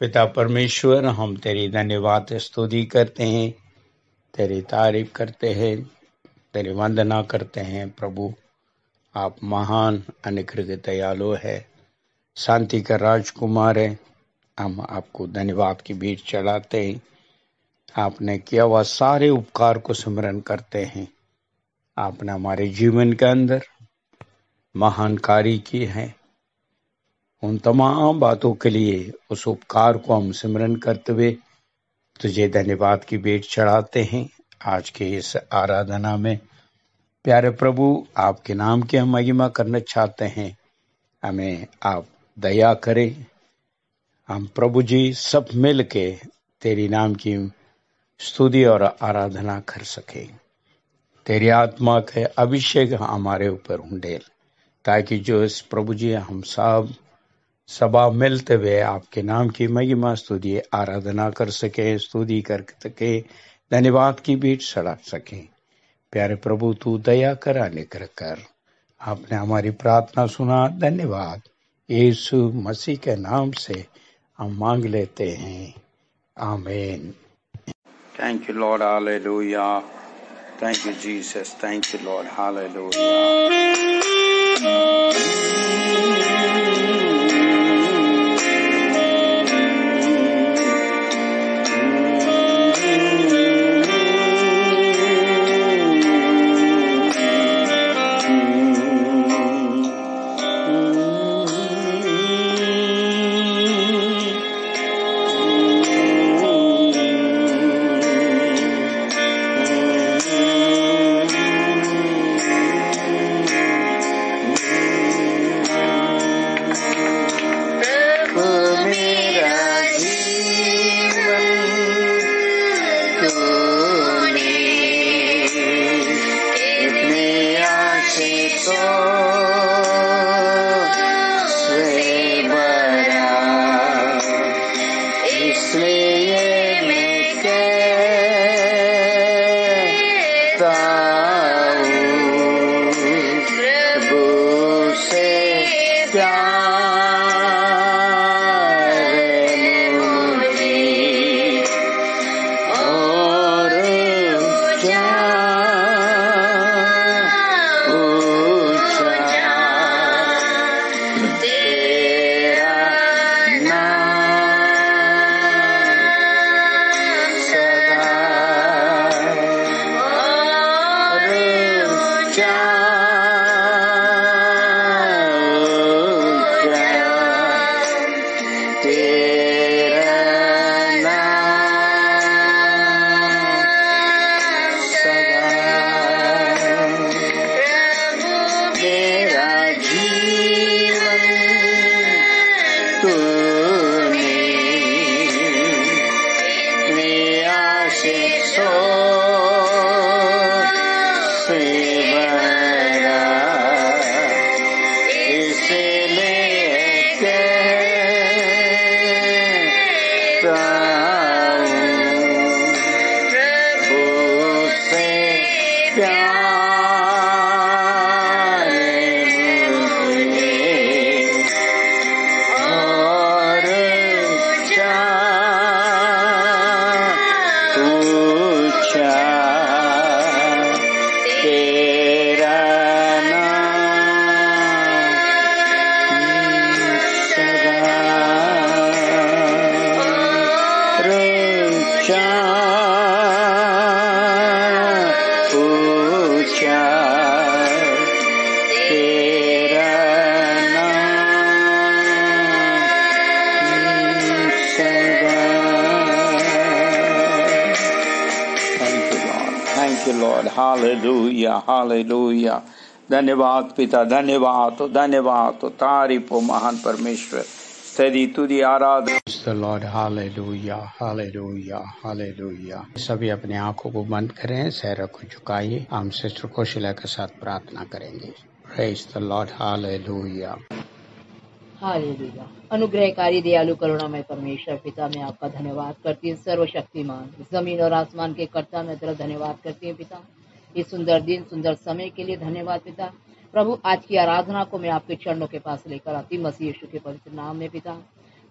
पिता परमेश्वर, हम तेरी धन्यवाद स्तुति करते हैं, तेरी तारीफ करते हैं, तेरी वंदना करते हैं। प्रभु, आप महान अनुग्रह दयालु है, शांति का राजकुमार है। हम आपको धन्यवाद की भीख चढ़ाते हैं। आपने किया हुआ सारे उपकार को स्मरण करते हैं। आपने हमारे जीवन के अंदर महान कार्य किए हैं। उन तमाम बातों के लिए, उस उपकार को हम स्मरण करते हुए तुझे धन्यवाद की भेंट चढ़ाते हैं। आज के इस आराधना में प्यारे प्रभु, आपके नाम की हम महिमा करना चाहते हैं। हमें आप दया करें। हम प्रभु जी सब मिल के तेरी नाम की स्तुति और आराधना कर सके। तेरी आत्मा के अभिषेक हमारे ऊपर उंडेल, ताकि जो इस प्रभु जी हम सब सभा मिलते हुए आपके नाम की महिमा स्तुति आराधना कर सके, स्तुति कर सके, धन्यवाद की भीख चढ़ा सके। प्यारे प्रभु, तू दया कर, अनुग्रह कर। आपने हमारी प्रार्थना सुना, धन्यवाद। यीशु मसीह के नाम से हम मांग लेते हैं, आमीन। Thank you Lord, hallelujah. Thank you Jesus, thank you Lord, hallelujah. Hallelujah, hallelujah. धन्यवाद पिता, धन्यवाद, धन्यवाद, तारीफ हो महान परमेश्वर, तेरी तुझी आराधना। Lord, hallelujah, hallelujah, hallelujah. सभी अपने आंखों को बंद करें, सर को झुकाइए। हम सिस्टर कौशल्या के साथ प्रार्थना करेंगे। Praise the lord, hallelujah. Hallelujah. अनुग्रहकारी दयालु करुणामय परमेश्वर पिता, मैं आपका धन्यवाद करती हूँ। सर्वशक्तिमान, जमीन और आसमान के कर्ता, मैं तेरा धन्यवाद करती हूँ पिता। इस सुंदर दिन, सुंदर समय के लिए धन्यवाद पिता। प्रभु, आज की आराधना को मैं आपके चरणों के पास लेकर आती, मसीह यीशु के पवित्र नाम में पिता।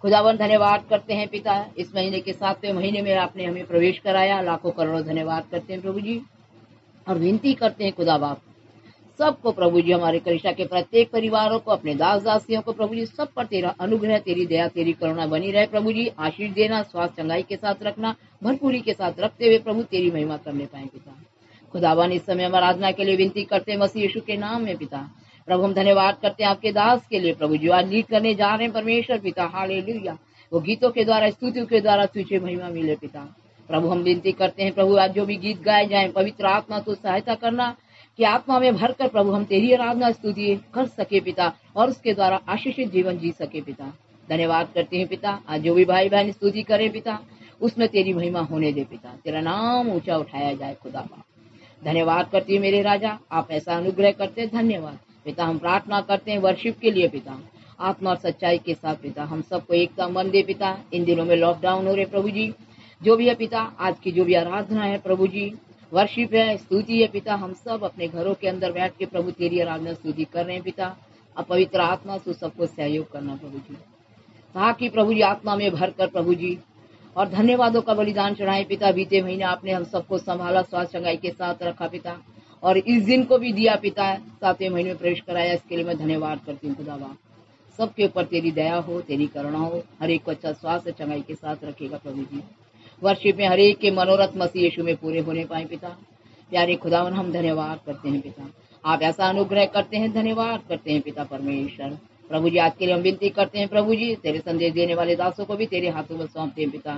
खुदावन धन्यवाद करते हैं पिता, इस महीने के 7वें महीने में आपने हमें प्रवेश कराया। लाखों करोड़ों धन्यवाद करते हैं प्रभु जी, और विनती करते हैं खुदा बाप सबको प्रभु जी, हमारे कलीसिया के प्रत्येक परिवारों को, अपने दास दासियों को प्रभु जी, सब पर तेरा अनुग्रह, तेरी दया, तेरी करुणा बनी रहे प्रभु जी। आशीष देना, स्वास्थ्य चंगाई के साथ रखना, भरपूरी के साथ रखते हुए प्रभु तेरी महिमा करने पाए पिता। खुदावन इस समय हम आराधना के लिए विनती करते हैं मसीह यीशु के नाम में पिता। प्रभु हम धन्यवाद करते हैं आपके दास के लिए प्रभु जी, आज लीड करने जा रहे हैं परमेश्वर पिता। हालेलुया। वो गीतों के द्वारा, स्तुतियों के द्वारा तुझे महिमा मिले पिता। प्रभु हम विनती करते हैं प्रभु, आज जो भी गीत गाए जाएं, पवित्र आत्मा तो सहायता करना कि आत्मा में भरकर प्रभु हम तेरी आराधना स्तुति कर सके पिता, और उसके द्वारा आशीषित जीवन जी सके पिता। धन्यवाद करते हैं पिता, आज जो भी भाई बहन स्तुति करे पिता, उसमें तेरी महिमा होने दे पिता, तेरा नाम ऊंचा उठाया जाए खुदा बाप। धन्यवाद करती है मेरे राजा, आप ऐसा अनुग्रह करते हैं, धन्यवाद पिता। हम प्रार्थना करते हैं वर्शिप के लिए पिता, आत्मा और सच्चाई के साथ पिता। हम सबको एकता मन दे पिता। इन दिनों में लॉकडाउन हो रहे प्रभु जी, जो भी है पिता, आज की जो भी आराधना है प्रभु जी, वर्शिप है, स्तुति है पिता, हम सब अपने घरों के अंदर बैठ के प्रभु तेरी आराधना स्तुति कर रहे हैं पिता। अब पवित्र आत्मा से सबको सहयोग करना प्रभु जी, ताकि प्रभु जी आत्मा में भर कर प्रभु जी और धन्यवादों का बलिदान चढ़ाए पिता। बीते महीने आपने हम सबको संभाला, स्वास्थ्य चंगाई के साथ रखा पिता, और इस दिन को भी दिया पिता, 7वें महीने में प्रवेश कराया। इसके लिए मैं धन्यवाद करती हूँ खुदा बाप। सबके ऊपर तेरी दया हो, तेरी करुणा हो, हर एक को अच्छा स्वास्थ्य चंगाई के साथ रखेगा प्रभु जी। वर्शिप में हर एक के मनोरथ मसीह यीशु में पूरे होने पाए पिता। प्यारे खुदावन हम धन्यवाद करते हैं पिता, आप ऐसा अनुग्रह करते हैं, धन्यवाद करते हैं पिता परमेश्वर। प्रभु जी आज के लिए हम विनती करते हैं प्रभु जी, तेरे संदेश देने वाले दासों को भी तेरे हाथों में सौंपते हैं पिता।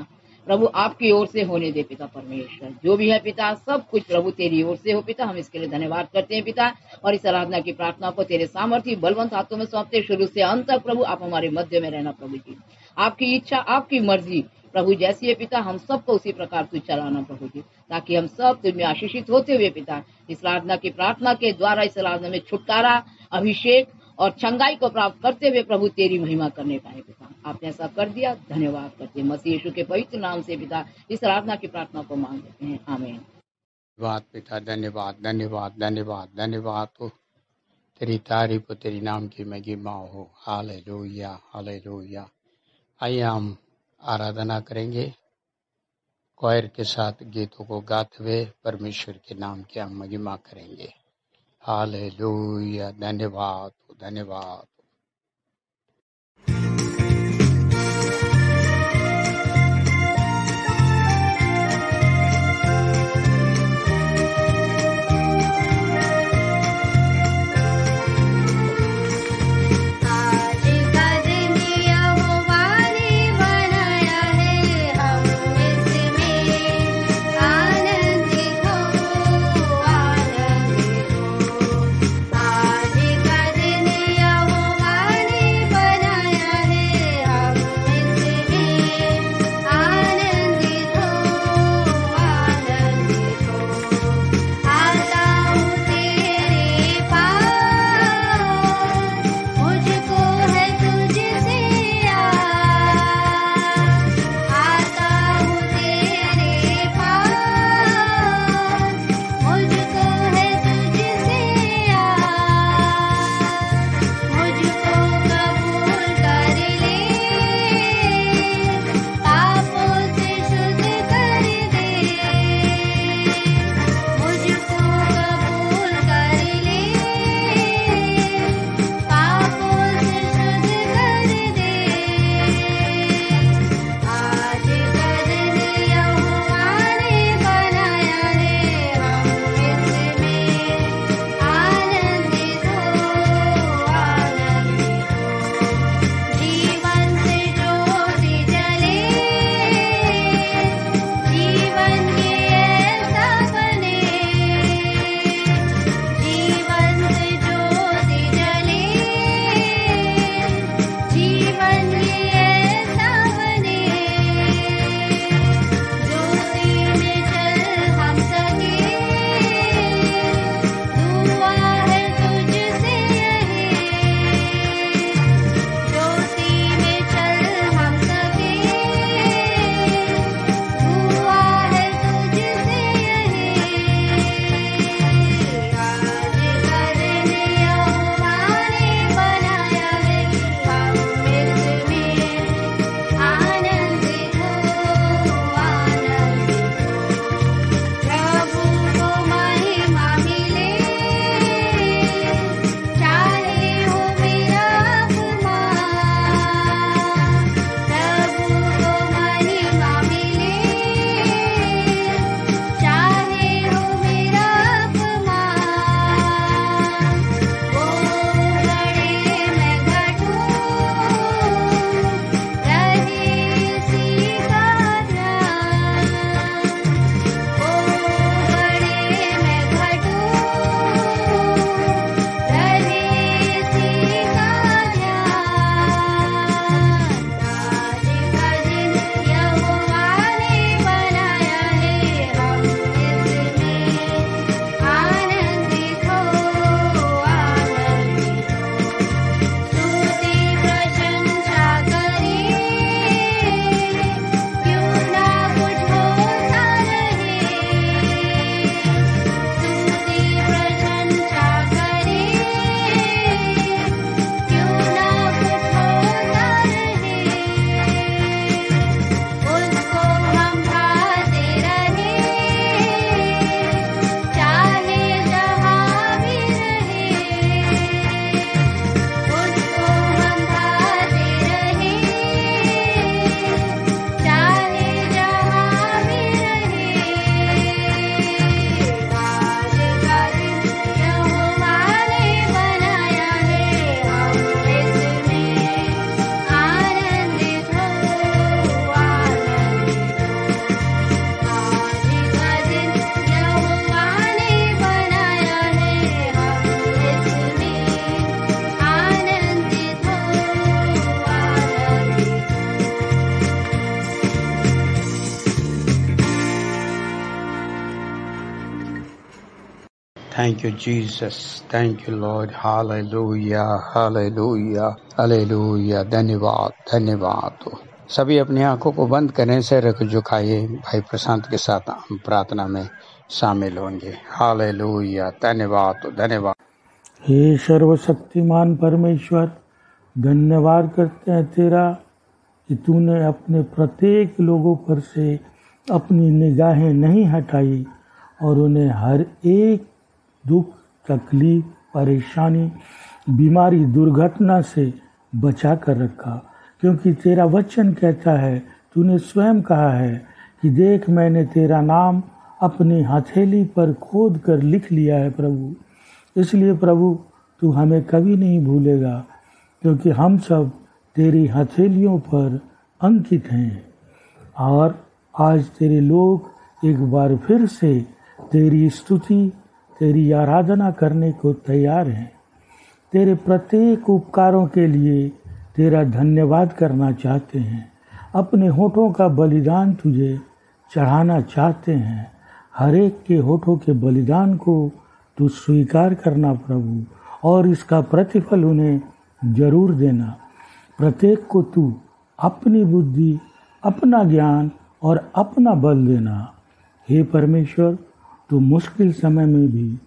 प्रभु आपकी ओर से होने दे पिता परमेश्वर, जो भी है पिता सब कुछ प्रभु तेरी ओर से हो पिता। हम इसके लिए धन्यवाद करते हैं पिता, और इस आराधना की प्रार्थना को तेरे सामर्थ्य बलवंत हाथों में सौंपते, शुरू से अंत तक प्रभु आप हमारे मध्य में रहना प्रभु जी। आपकी इच्छा, आपकी मर्जी प्रभु जैसी है पिता, हम सबको उसी प्रकार तू चलाना प्रभु जी, ताकि हम सब तुझ में आशीषित होते हुए पिता इस आराधना की प्रार्थना के द्वारा इस आराधना में छुटकारा, अभिषेक और चंगाई को प्राप्त करते हुए प्रभु तेरी महिमा करने पाए पिता। आपने ऐसा कर दिया, धन्यवाद करते हैं मसीह यीशु के पवित्र नाम से पिता, इस आराधना की प्रार्थना को मांग लेते हैं, आमीन। धन्यवाद पिता, धन्यवाद धन्यवाद धन्यवाद धन्यवाद हो, तेरी तारीफ हो, तेरी नाम की महिमा हो। Hallelujah hallelujah. आइए हम आराधना करेंगे, क्वायर के साथ गीतों को गाते हुए परमेश्वर के नाम की हम महिमा करेंगे। हालेलुया, धन्यवाद धन्यवाद। आज का दिन यहोवा Thank you, Jesus. Thank you, Lord. Hallelujah, hallelujah, hallelujah. धन्यवाद, धन्यवाद। सभी अपनी आंखों को बंद करें, सिर झुकाइए। भाई प्रशांत के साथ हम प्रार्थना में शामिल होंगे। हालेलुया, धन्यवाद, धन्यवाद। हे सर्वशक्तिमान परमेश्वर, धन्यवाद करते हैं तेरा कि तूने अपने प्रत्येक लोगों पर से अपनी निगाहें नहीं हटाई और उन्हें हर एक दुख, तकलीफ, परेशानी, बीमारी, दुर्घटना से बचा कर रखा। क्योंकि तेरा वचन कहता है, तूने स्वयं कहा है कि देख मैंने तेरा नाम अपनी हथेली पर खोद कर लिख लिया है प्रभु। इसलिए प्रभु तू हमें कभी नहीं भूलेगा, क्योंकि हम सब तेरी हथेलियों पर अंकित हैं। और आज तेरे लोग एक बार फिर से तेरी स्तुति, तेरी आराधना करने को तैयार हैं। तेरे प्रत्येक उपकारों के लिए तेरा धन्यवाद करना चाहते हैं। अपने होठों का बलिदान तुझे चढ़ाना चाहते हैं। हर एक के होठों के बलिदान को तू स्वीकार करना प्रभु, और इसका प्रतिफल उन्हें जरूर देना। प्रत्येक को तू अपनी बुद्धि, अपना ज्ञान और अपना बल देना। हे परमेश्वर, तू मुश्किल समय में भी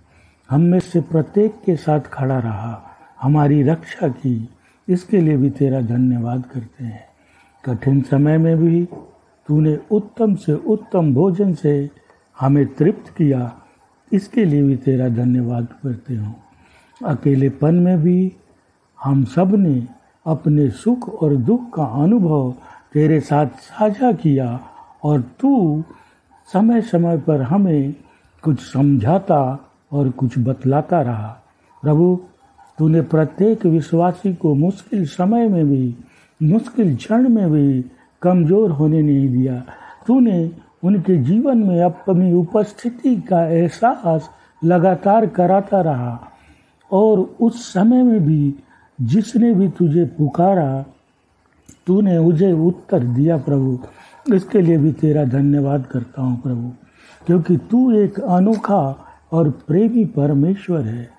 हम में से प्रत्येक के साथ खड़ा रहा, हमारी रक्षा की, इसके लिए भी तेरा धन्यवाद करते हैं। कठिन समय में भी तूने उत्तम से उत्तम भोजन से हमें तृप्त किया, इसके लिए भी तेरा धन्यवाद करते हूँ। अकेलेपन में भी हम सब ने अपने सुख और दुख का अनुभव तेरे साथ साझा किया, और तू समय समय पर हमें कुछ समझाता और कुछ बतलाता रहा। प्रभु, तूने प्रत्येक विश्वासी को मुश्किल समय में भी, मुश्किल क्षण में भी कमज़ोर होने नहीं दिया। तूने उनके जीवन में अपनी उपस्थिति का एहसास लगातार कराता रहा, और उस समय में भी जिसने भी तुझे पुकारा, तूने उसे उत्तर दिया प्रभु। इसके लिए भी तेरा धन्यवाद करता हूँ प्रभु, क्योंकि तू एक अनोखा और प्रेमी परमेश्वर है।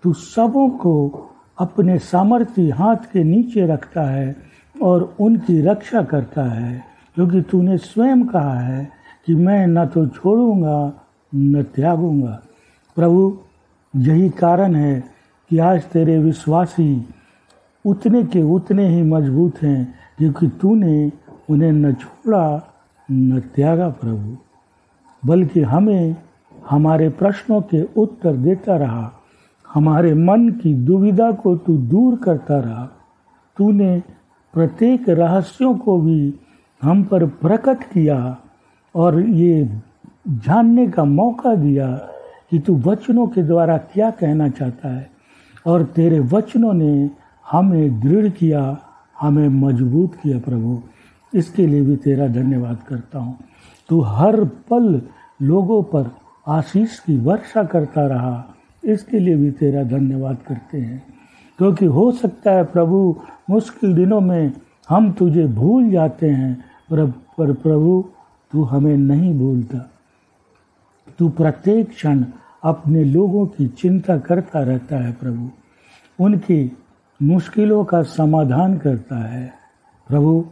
तू सबों को अपने सामर्थी हाथ के नीचे रखता है और उनकी रक्षा करता है, क्योंकि तूने स्वयं कहा है कि मैं न तो छोड़ूंगा न त्यागूंगा। प्रभु, यही कारण है कि आज तेरे विश्वासी उतने के उतने ही मजबूत हैं, क्योंकि तूने उन्हें न छोड़ा न त्यागा प्रभु, बल्कि हमें हमारे प्रश्नों के उत्तर देता रहा। हमारे मन की दुविधा को तू दूर करता रहा। तूने प्रत्येक रहस्यों को भी हम पर प्रकट किया और ये जानने का मौका दिया कि तू वचनों के द्वारा क्या कहना चाहता है, और तेरे वचनों ने हमें दृढ़ किया, हमें मजबूत किया प्रभु। इसके लिए भी तेरा धन्यवाद करता हूँ। तू हर पल लोगों पर आशीष की वर्षा करता रहा, इसके लिए भी तेरा धन्यवाद करते हैं। क्योंकि हो सकता है प्रभु मुश्किल दिनों में हम तुझे भूल जाते हैं, पर प्रभु तू हमें नहीं भूलता। तू प्रत्येक क्षण अपने लोगों की चिंता करता रहता है प्रभु, उनकी मुश्किलों का समाधान करता है। प्रभु,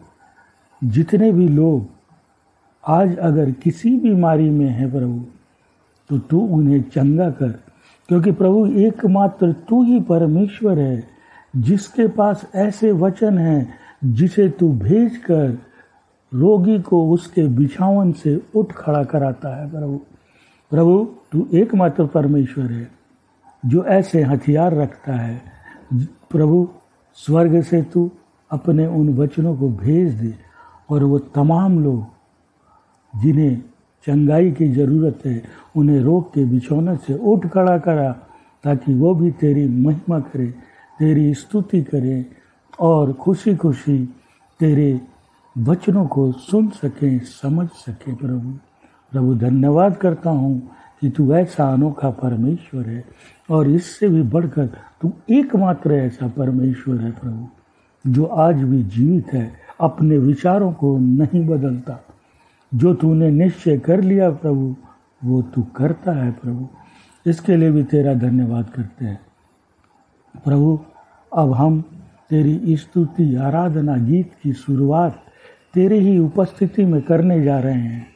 जितने भी लोग आज अगर किसी बीमारी में है प्रभु, तो तू उन्हें चंगा कर, क्योंकि प्रभु एकमात्र तू ही परमेश्वर है जिसके पास ऐसे वचन हैं जिसे तू भेजकर रोगी को उसके बिछावन से उठ खड़ा कराता है प्रभु तू एकमात्र परमेश्वर है जो ऐसे हथियार रखता है। प्रभु, स्वर्ग से तू अपने उन वचनों को भेज दे, और वो तमाम लोग जिन्हें चंगाई की ज़रूरत है उन्हें रोग के बिछौने से उठ खड़ा करा, ताकि वो भी तेरी महिमा करे, तेरी स्तुति करे और खुशी खुशी तेरे वचनों को सुन सकें, समझ सकें। प्रभु धन्यवाद करता हूँ कि तू ऐसा अनोखा परमेश्वर है, और इससे भी बढ़कर तू एकमात्र ऐसा परमेश्वर है प्रभु, जो आज भी जीवित है, अपने विचारों को नहीं बदलता। जो तूने निश्चय कर लिया प्रभु, वो तू करता है प्रभु। इसके लिए भी तेरा धन्यवाद करते हैं प्रभु। अब हम तेरी स्तुति, आराधना, गीत की शुरुआत तेरे ही उपस्थिति में करने जा रहे हैं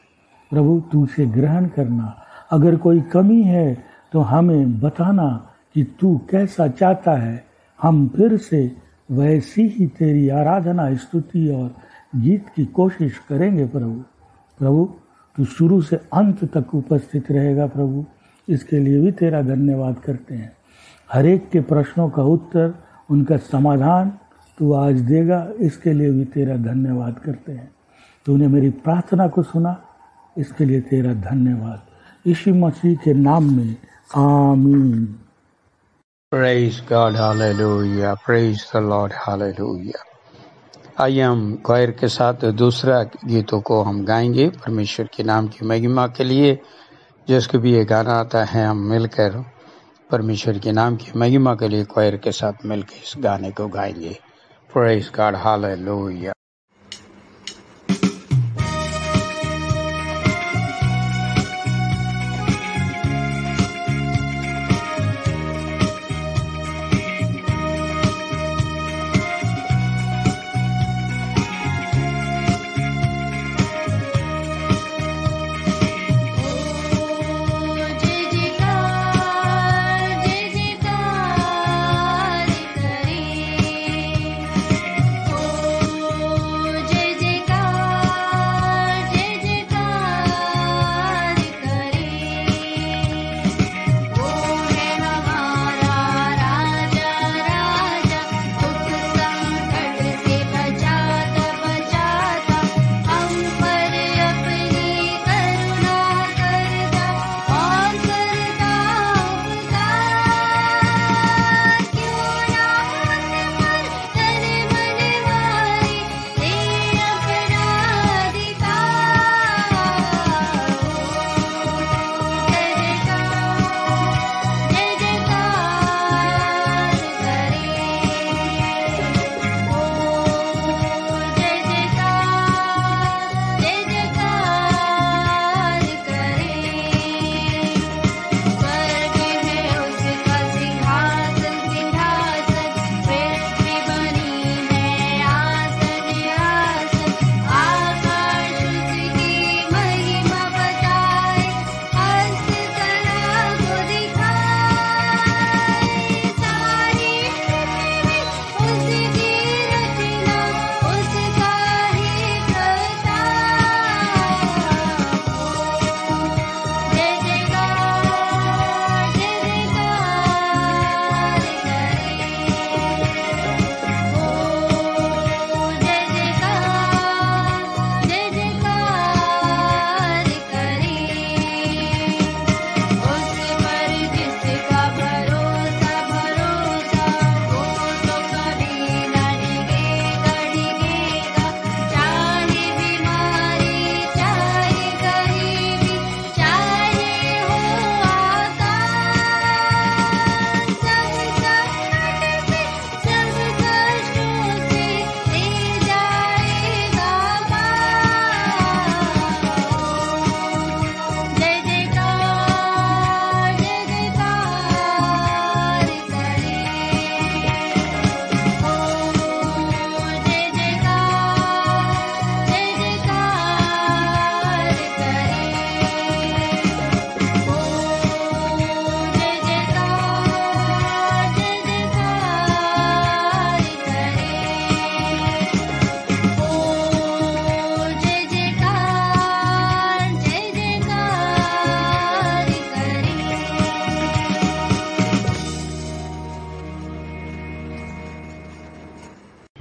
प्रभु। तू उसे ग्रहण करना। अगर कोई कमी है तो हमें बताना कि तू कैसा चाहता है। हम फिर से वैसी ही तेरी आराधना, स्तुति और गीत की कोशिश करेंगे प्रभु। प्रभु तू शुरू से अंत तक उपस्थित रहेगा प्रभु। इसके लिए भी तेरा धन्यवाद करते हैं। हर एक के प्रश्नों का उत्तर, उनका समाधान तू आज देगा, इसके लिए भी तेरा धन्यवाद करते हैं। तूने मेरी प्रार्थना को सुना, इसके लिए तेरा धन्यवाद। यीशु मसीह के नाम में आमीन। Praise God, hallelujah, praise the Lord, hallelujah। आइए हम क्वायर के साथ दूसरा गीतों को हम गाएंगे परमेश्वर के नाम की महिमा के लिए। जिसको भी ये गाना आता है, हम मिलकर परमेश्वर के नाम की महिमा के लिए क्वायर के साथ मिलकर इस गाने को गाएंगे। Praise God, hallelujah।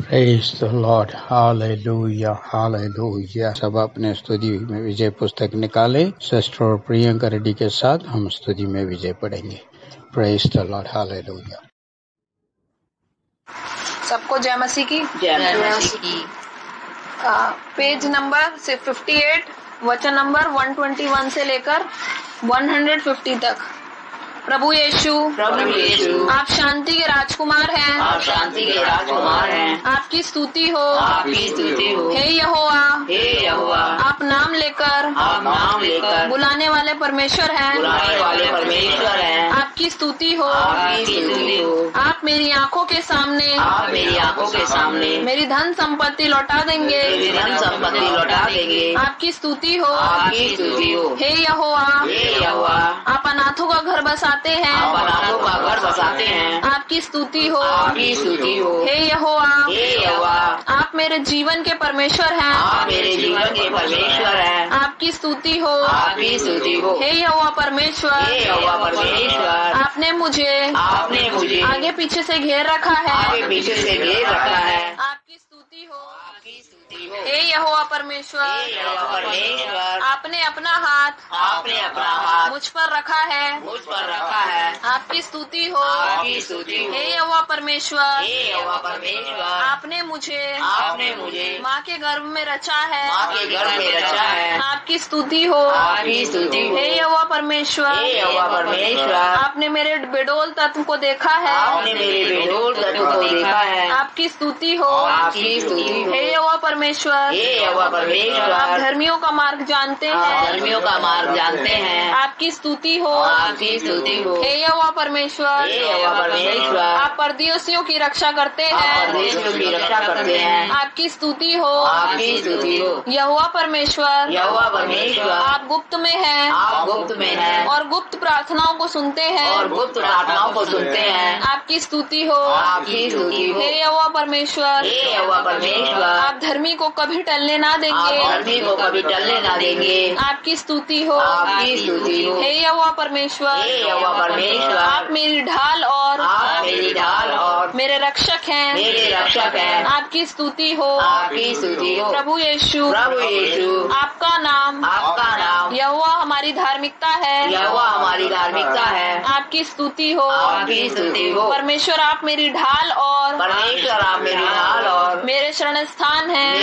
Praise the Lord, hallelujah, hallelujah। सब अपने स्तुति में विजय पुस्तक निकाले। सिस्टर और प्रियंका रेड्डी के साथ हम स्तुति में विजय पढ़ेंगे। Praise the Lord, hallelujah। सबको जय मसीह की। पेज नंबर 58, वचन नंबर 121 से लेकर 150 तक। प्रभु यीशु आप शांति के राजकुमार हैं। आपकी स्तुति हो। हे यहोवा आप नाम लेकर बुलाने वाले परमेश्वर हैं। आपकी स्तुति हो। आप मेरी आंखों के सामने मेरी धन संपत्ति लौटा देंगे। आपकी स्तुति हो। हे यहोवा, आप अनाथों का घर बसाते हैं। आपकी स्तुति हो। हे यहोवा, आप मेरे जीवन के परमेश्वर हैं। आपकी स्तुति हो। हे यहोवा परमेश्वर, आपने मुझे आगे पीछे से घेर रखा है। आपकी स्तुति हो। हे यहोवा परमेश्वर, आपने अपना हाथ मुझ पर रखा है। आपकी स्तुति हो। हे यहोवा परमेश्वर, आपने मुझे माँ के गर्भ में रचा है। आपकी स्तुति हो। हे यहोवा परमेश्वर, आपने मेरे बेडोल तत्व को देखा है। आपकी स्तुति हो। हे यहोवा परमेश्वर, आप धर्मियों का मार्ग जानते हैं। आपकी स्तुति हो। हे यहोवा परमेश्वर, आप परदेशियों की रक्षा करते हैं। आपकी स्तुति हो। यहोवा परमेश्वर, आप गुप्त में हैं और गुप्त प्रार्थनाओं को सुनते हैं। आपकी स्तुति हो। हे यहोवा परमेश्वर, आप धर्मी को कभी टलने ना देंगे। आपकी स्तुति हो। हे यहोवा परमेश्वर, आप मेरी ढाल और मेरे रक्षक हैं। आपकी स्तुति हो। प्रभु यीशु, आपका नाम यहोवा हमारी धार्मिकता है। आपकी स्तुति हो। परमेश्वर, आप मेरी ढाल और मेरे शरण स्थान हैं।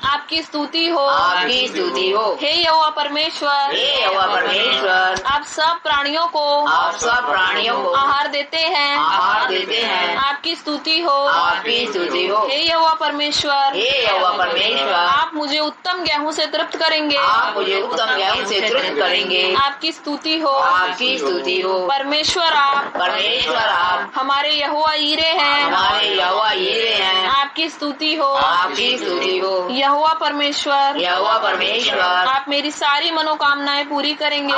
आपकी स्तुति हो। हे यहोवा परमेश्वर, आप सब प्राणियों को आहार देते हैं। आपकी स्तुति हो। हे यहोवा परमेश्वर, आप मुझे उत्तम गेहूं से तृप्त करेंगे। आपकी स्तुति हो। परमेश्वर, आप हमारे यहोवा ईरे हैं। आपकी स्तुति हो। यहोवा परमेश्वर, आप मेरी सारी मनोकामनाएं पूरी करेंगे।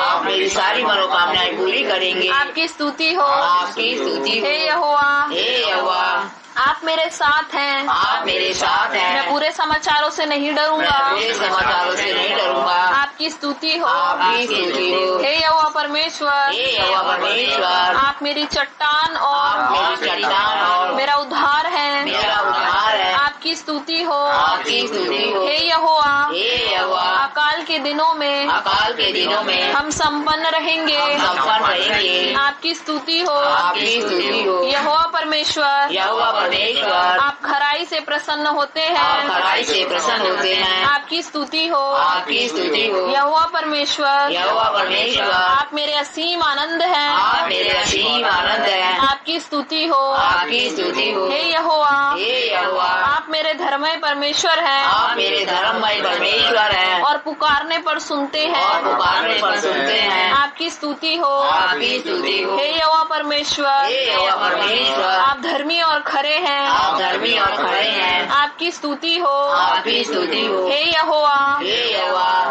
आपकी स्तुति हो। हे यहोवा, आप मेरे साथ हैं। मैं बुरे समाचारों से नहीं डरूंगा। आपकी स्तुति हो। हे यहोवा परमेश्वर, आप मेरी चट्टान और मेरा उद्धार है। आपकी स्तुति हो। हे यहोवा, अकाल के दिनों में हम संपन्न रहेंगे। आपकी स्तुति हो। यहोवा परमेश्वर, आप खराई से प्रसन्न होते हैं। आपकी स्तुति हो। यहोवा परमेश्वर, आप मेरे असीम आनंद हैं। आपकी स्तुति हो। हे यहोवा, आप मेरे धर्ममय परमेश्वर हैं। और पुकारने पर सुनते हैं। आपकी स्तुति हो। हे यहोवा परमेश्वर, आप धर्मी और खरे हैं। आपकी स्तुति हो। हे यहोवा,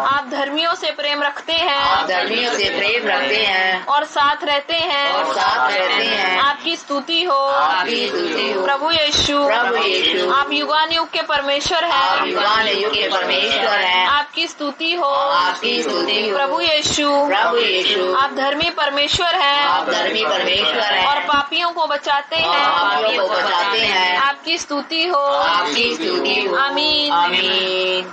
आप धर्मियों से प्रेम रखते हैं और साथ रहते हैं। आपकी स्तुति हो। प्रभु यीशु, आप युगानुयुग के परमेश्वर हैं। आपकी स्तुति हो। प्रभु यीशु, आप धर्मी परमेश्वर हैं और पापियों को बचाते हैं। आपकी स्तुति हो। आमीन।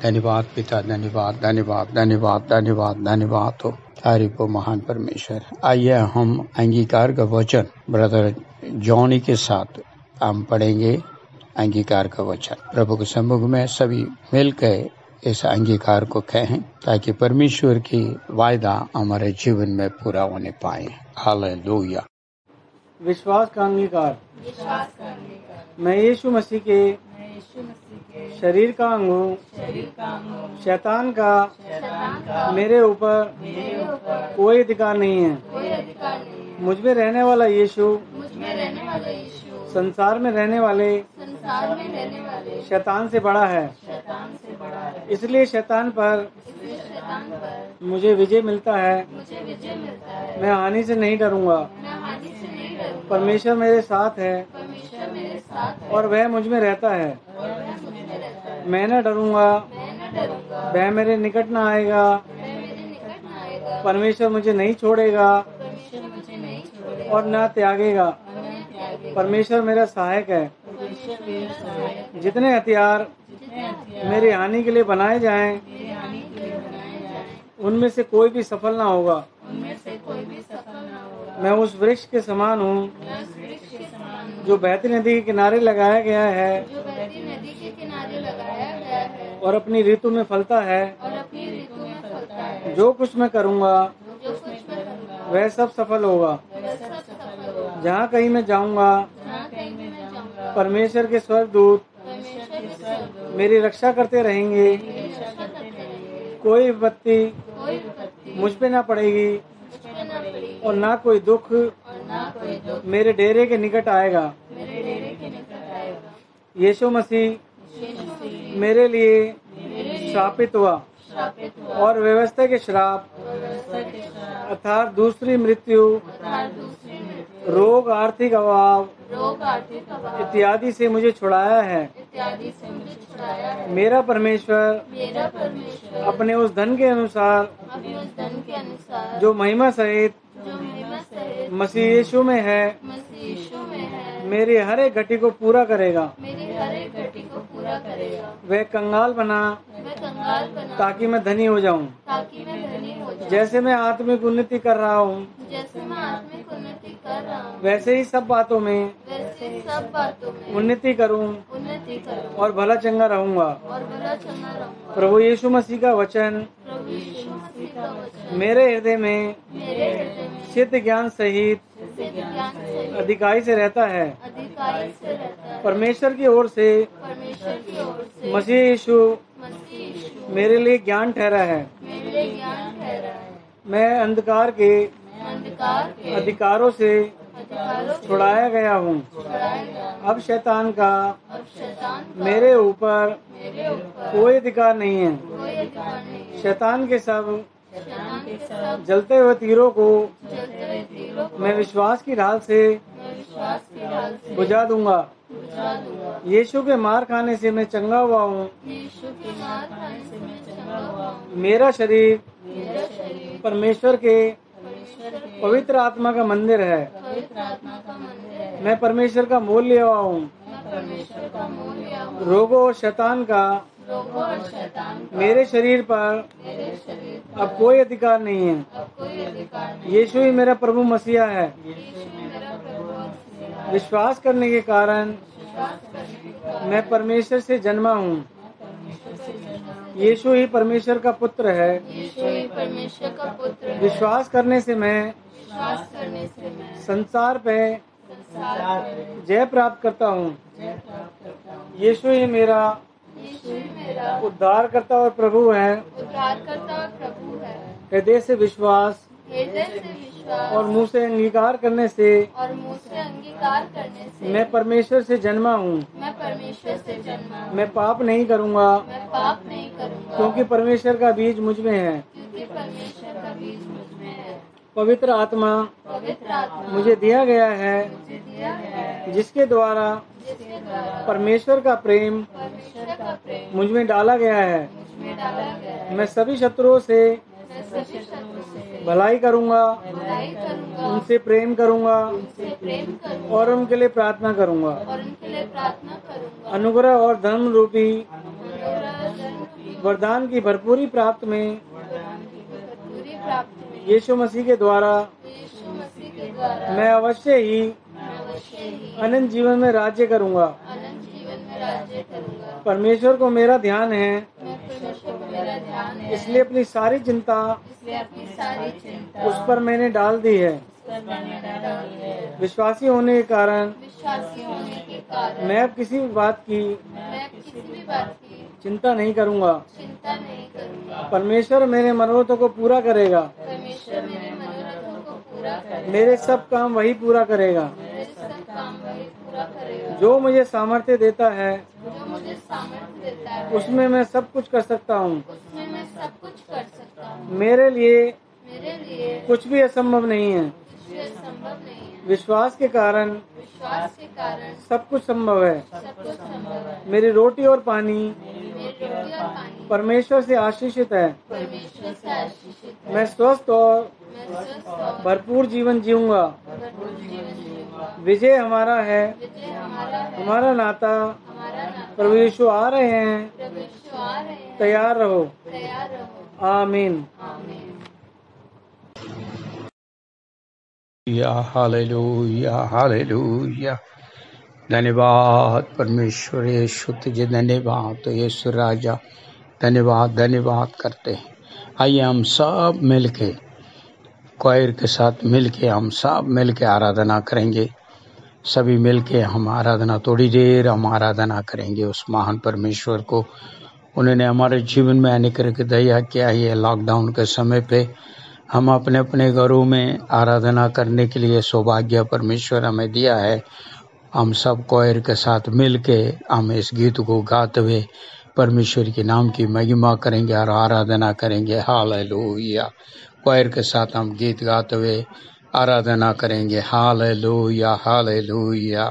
धन्यवाद पिता, धन्यवाद धन्यवाद धन्यवाद धन्यवाद धन्यवाद हो तारीफ हो महान परमेश्वर। आइए हम अंगीकार का वचन ब्रदर जॉनी के साथ हम पढ़ेंगे। अंगीकार का वचन प्रभु के सम्मुख में सभी मिलकर इस अंगीकार को कहें ताकि परमेश्वर की वायदा हमारे जीवन में पूरा होने पाए। हालेलुया। विश्वास का अंगीकार। मैं यीशु मसीह के शरीर का अंग हूँ। शैतान का मेरे ऊपर कोई अधिकार नहीं है। मुझ में रहने वाला यीशु संसार में रहने वाले शैतान से बड़ा है। इसलिए शैतान पर मुझे विजय मिलता है। मैं हानि से नहीं डरूंगा। परमेश्वर मेरे साथ है और वह मुझ में रहता है। मैं न डरूंगा, वह मेरे निकट न आएगा। परमेश्वर मुझे नहीं छोड़ेगा और न त्यागेगा। परमेश्वर मेरा सहायक है। जितने हथियार मेरी हानि के लिए बनाए जाएं, उनमें से कोई भी सफल ना होगा। मैं उस वृक्ष के समान हूँ जो बहती नदी के किनारे लगाया गया है और अपनी ऋतु में फलता है। जो कुछ मैं करूँगा वह सब सफल होगा। जहाँ कहीं मैं जाऊँगा, परमेश्वर के स्वर्गदूत मेरी रक्षा करते रहेंगे। कोई विपत्ति मुझ पे ना पड़ेगी और ना कोई दुख मेरे डेरे के निकट आएगा। यीशु मसीह मेरे लिए श्रापित हुआ और व्यवस्था के श्राप अर्थात दूसरी मृत्यु, रोग, आर्थिक अभाव इत्यादि से मुझे छुड़ाया है। मेरा परमेश्वर अपने उस धन के अनुसार जो महिमा सहित मसीह यीशु में है, मेरी हर एक घटी को पूरा करेगा। वह कंगाल बना ताकि मैं धनी हो जाऊं। जैसे मैं आत्मिक उन्नति कर रहा हूँ, वैसे ही सब बातों में उन्नति करूं और भला चंगा रहूंगा। प्रभु यीशु मसीह का वचन मेरे हृदय में सिद्ध ज्ञान सहित अधिकाई से रहता है। परमेश्वर की ओर से मसीह यीशु मेरे लिए ज्ञान ठहरा है। मैं अंधकार के अधिकारों से छुड़ाया गया हूँ। अब शैतान का मेरे ऊपर कोई अधिकार नहीं है। शैतान के सब जलते हुए तीरों को मैं विश्वास की ढाल से बुझा दूंगा। यीशु के मार खाने से मैं चंगा हुआ हूँ। मेरा शरीर परमेश्वर के पवित्र आत्मा का मंदिर है। मैं परमेश्वर का मोल लिया हुआ हूँ। रोगों और शैतान का मेरे शरीर पर अब कोई अधिकार नहीं है। यीशु ही मेरा प्रभु मसीहा है। विश्वास करने के कारण मैं परमेश्वर से जन्मा हूँ। यीशु ही परमेश्वर का पुत्र है। विश्वास करने से मैं संसार पे जय प्राप्त करता हूँ। यीशु ही मेरा उद्धारकर्ता और प्रभु है। हृदय से विश्वास और मुंह से अंगीकार करने से मैं परमेश्वर से जन्मा हूँ। मैं पाप नहीं करूँगा क्योंकि परमेश्वर का बीज मुझ में है। पवित्र आत्मा मुझे दिया गया है, जिसके द्वारा परमेश्वर का प्रेम मुझ में डाला गया है। मैं सभी शत्रुओं से भलाई करूँगा, उनसे प्रेम करूँगा और उनके लिए प्रार्थना करूँगा। अनुग्रह और धर्म रूपी वरदान की भरपूरी प्राप्त में यीशु मसीह के द्वारा मैं अवश्य ही अनंत जीवन में राज्य करूँगा। परमेश्वर को मेरा ध्यान है, इसलिए अपनी सारी चिंता उस पर मैंने डाल दी है। विश्वासी होने के कारण मैं अब किसी भी बात की चिंता नहीं करूंगा। परमेश्वर मेरे मनोरथों को पूरा करेगा। मेरे सब काम वही पूरा करेगा। जो मुझे सामर्थ्य देता है उसमें मैं सब कुछ कर सकता हूँ। मेरे लिए कुछ भी असंभव नहीं है। विश्वास के कारण सब कुछ संभव है। मेरी रोटी और पानी परमेश्वर से आशीषित है। मैं स्वस्थ और भरपूर जीवन जीऊंगा। विजय हमारा है। हमारा नाता प्रभु यीशु आ रहे हैं। तैयार रहो। आमीन। Hallelujah hallelujah. धन्यवाद परमेश्वर यीशु तुझे धन्यवाद यीशु राजा। धन्यवाद धन्यवाद करते हैं। आइए हम सब मिलके क्वायर के साथ मिलके हम सब मिलके आराधना करेंगे। सभी मिलके हम आराधना थोड़ी देर हम आराधना करेंगे उस महान परमेश्वर को। उन्होंने हमारे जीवन में अनेक दया किया। ये लॉकडाउन के समय पे हम अपने अपने घरों में आराधना करने के लिए सौभाग्य परमेश्वर हमें दिया है। हम सब क्वायर के साथ मिलके हम इस गीत को गाते हुए परमेश्वर के नाम की महिमा करेंगे और आराधना करेंगे। हालेलुया। क्वायर के साथ हम गीत गाते हुए आराधना करेंगे। Hallelujah hallelujah.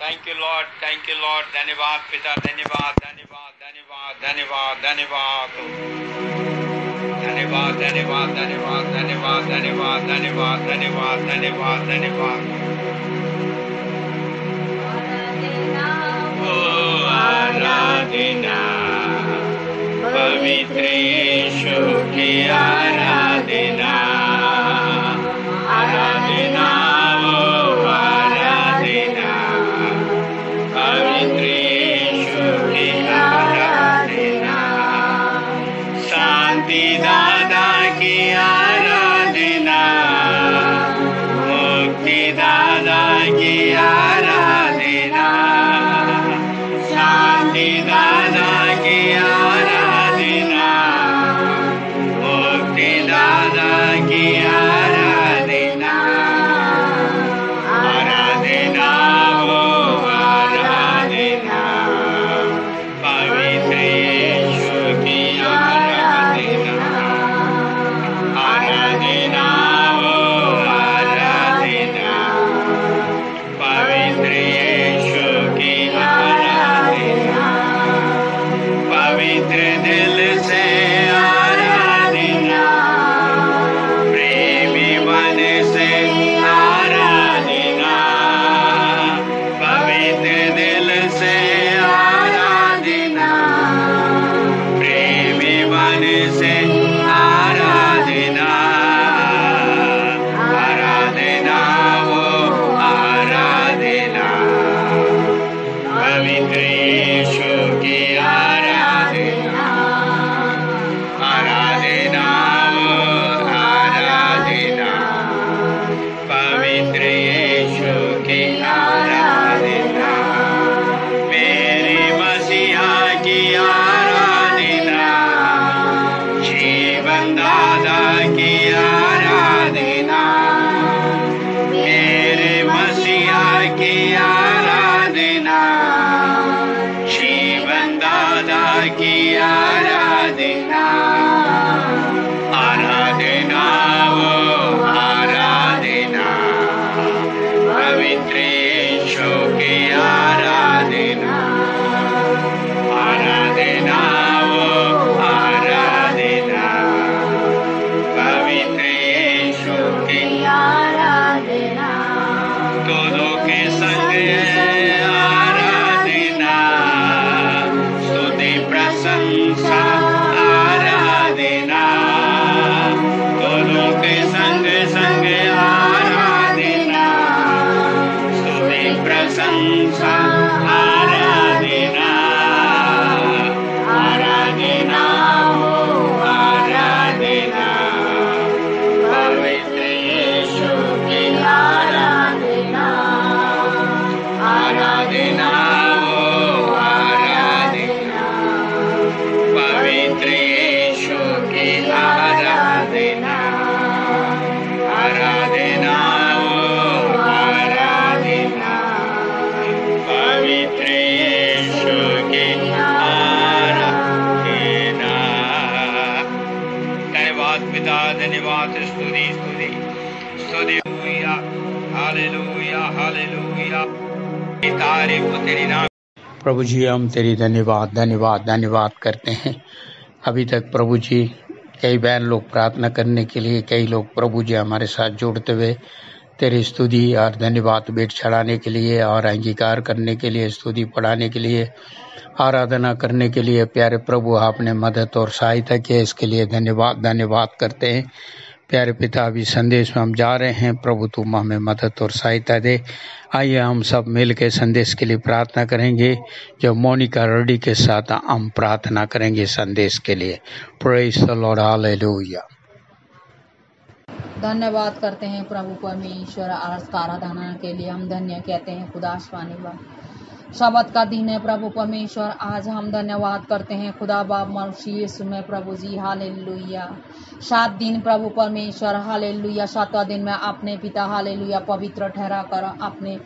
Thank you Lord, thank you Lord. धन्यवाद पिता, धन्यवाद धन्यवाद धन्यवाद धन्यवाद धन्यवाद धन्यवाद धन्यवाद धन्यवाद धन्यवाद धन्यवाद धन्यवाद धन्यवाद धन्यवाद धन्यवाद। ओ आराधना पवित्र यीशु की आराधना। आराधना ओ आराधना पवित्र यीशु की आराधना। शांति दादा की आराधना। मुक्ति दादा की आराधना। शांति दादा की आराधना। मुक्ति दादा की आराधना। आराधना ओ आराधना पवित्र यीशु की आराधना। आराधना ओ आराधना पवित्र यीशु की आराधना। पवित्र दिल से आराधना। प्रेमी मन से आराधना। पवित्र दिल से आराधना। प्रेमी मन से आराधना। आराधना वो आराधना पवित्र यीशु की आराधना। आराधना वो आराधना पवित्र यीशु की आराधना। मेरे मसीहा की आराधना। जीवन दादा की आराधना। मेरे मसीहा की आराधना। जीवन दादा की आराधना। आराधना वो आराधना पवित्र यीशु की आराधना। आराधना के आराधना। धन्यवाद पिता, धन्यवाद, स्तुति स्तुति स्तुति, हालेलुया हालेलुया, तारीफ तेरी नाम। प्रभु जी हम तेरी धन्यवाद धन्यवाद धन्यवाद करते हैं। अभी तक प्रभु जी कई बहन लोग प्रार्थना करने के लिए, कई लोग प्रभु जी हमारे साथ जुड़ते हुए तेरी स्तुति और धन्यवाद भेंट चढ़ाने के लिए और अंगीकार करने के लिए, स्तुति पढ़ाने के लिए, आराधना करने के लिए प्यारे प्रभु आपने मदद और सहायता की, इसके लिए धन्यवाद धन्यवाद करते हैं। प्यारे पिता अभी संदेश में हम जा रहे हैं, प्रभु तुम हमें मदद और सहायता दे। आइए हम सब मिल के संदेश के लिए प्रार्थना करेंगे। जो मोनिका रेड्डी के साथ हम प्रार्थना करेंगे संदेश के लिए। Praise the lord, hallelujah. धन्यवाद करते हैं प्रभु परमेश्वर आज का आराधना के लिए हम धन्य कहते हैं खुदा स्वामी। शब्द का दिन है प्रभु परमेश्वर, आज हम धन्यवाद करते हैं खुदा बाप मसीह यीशु में प्रभु जी, हालेलुया। 7 दिन प्रभु परमेश्वर, हालेलुया, 7वां दिन में अपने पिता हालेलुया पवित्र ठहरा कर अपने